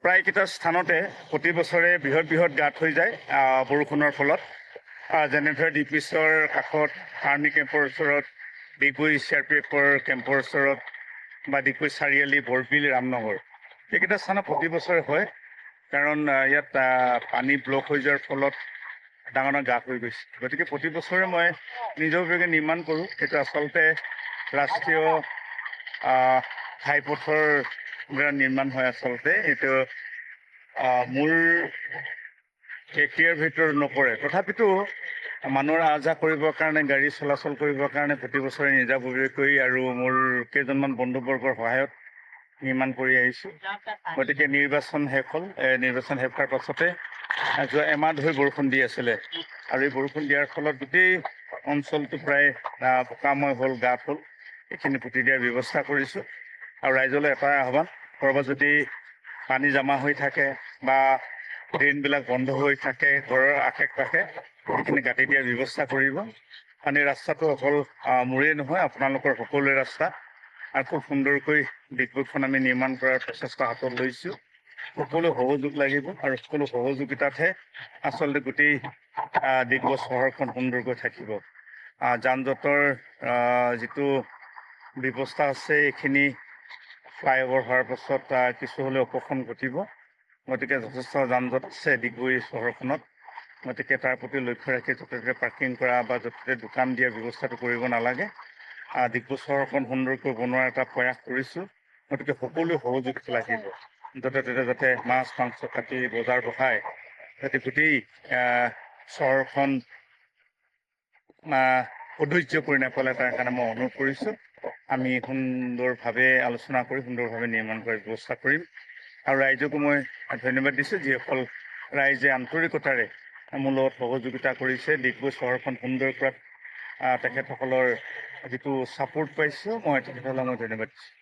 প্ৰায়কেইটা স্থানতে প্ৰতি বছৰে বৃহৎ বৃহৎ গাঁত হৈ যায় বৰষুণৰ ফলত। যেনেদৰে ডিপিচৰ কাষত আৰ্মি কেম্পৰ ওচৰত, ডিগবৈ CRPFৰ কেম্পৰ ওচৰত বা ডিগবৈ চাৰিআলি, বৰবিল, ৰামনগৰ, এইকেইটা স্থানত প্ৰতি বছৰে হয়। কাৰণ ইয়াত পানী ব্লক হৈ যোৱাৰ ফলত ডাঙৰ ডাঙৰ গাঁত হৈ গৈছে। গতিকে প্ৰতি বছৰে মই নিজাববীয়াকৈ নিৰ্মাণ কৰোঁ। সেইটো আচলতে ৰাষ্ট্ৰীয় ঘাইপথৰ দ্বাৰা নিৰ্মাণ হয়। আচলতে এইটো মোৰ এৰিয়াৰ ভিতৰত নপৰে। তথাপিতো মানুহৰ আহ যাহ কৰিবৰ কাৰণে, গাড়ী চলাচল কৰিবৰ কাৰণে প্ৰতি বছৰে নিজাববীয়াকৈ আৰু মোৰ কেইজনমান বন্ধুবৰ্গৰ সহায়ত নিৰ্মাণ কৰি আহিছোঁ। গতিকে নিৰ্বাচন শেষ হ'ল। নিৰ্বাচন শেষ হোৱাৰ পাছতে যোৱা এমাহ ধৰি বৰষুণ দি আছিলে, আৰু এই বৰষুণ দিয়াৰ ফলত গোটেই অঞ্চলটো প্ৰায় বোকাময় হ'ল, গাঁত হ'ল। এইখিনি পুতি দিয়াৰ ব্যৱস্থা কৰিছোঁ। আৰু ৰাইজলৈ এটাই আহ্বান, ক'ৰবাত যদি পানী জমা হৈ থাকে বা ড্ৰেইনবিলাক বন্ধ হৈ থাকে ঘৰৰ আশে পাশে, সেইখিনি কাটি দিয়াৰ ব্যৱস্থা কৰিব। কাৰণ এই ৰাস্তাটো অকল মোৰেই নহয়, আপোনালোকৰ সকলোৰে ৰাস্তা। আৰু খুব সুন্দৰকৈ ডিগবৈখন আমি নিৰ্মাণ কৰাৰ প্ৰচেষ্টা হাতত লৈছোঁ। সকলো সহযোগ লাগিব, আৰু সকলো সহযোগিতাতহে আচলতে গোটেই ডিগবৈ চহৰখন সুন্দৰকৈ থাকিব। যান জঁটৰ যিটো ব্যৱস্থা আছে, এইখিনি ফ্লাইঅভাৰ হোৱাৰ পাছত কিছু হ'লেও উপশম ঘটিব। গতিকে যথেষ্ট যান জঁট আছে ডিগবৈ চহৰখনত। গতিকে তাৰ প্ৰতি লক্ষ্য ৰাখি য'তে ত'তে পাৰ্কিং কৰা বা য'তে ত'তে দোকান দিয়াৰ ব্যৱস্থাটো কৰিব নালাগে। ডিগবৈ চহৰখন সুন্দৰকৈ বনোৱাৰ এটা প্ৰয়াস কৰিছোঁ। গতিকে সকলো সহযোগিতা লাগিব, য'তে ত'তে যাতে মাছ মাংস কাটি বজাৰ বহাই যাতে গোটেই চহৰখন অধৈৰ্য কৰি নেপেলায়, তাৰ কাৰণে মই অনুৰোধ কৰিছোঁ। আমি সুন্দৰভাৱে আলোচনা কৰি সুন্দৰভাৱে নিৰ্মাণ কৰাৰ ব্যৱস্থা কৰিম। আৰু ৰাইজকো মই ধন্যবাদ দিছোঁ, যিসকল ৰাইজে আন্তৰিকতাৰে মোৰ লগত সহযোগিতা কৰিছে। ডিগবৈ চহৰখন সুন্দৰ কৰাত তেখেতসকলৰ যিটো ছাপোৰ্ট পাইছোঁ, মই তেখেতসকলক ধন্যবাদ দিছোঁ।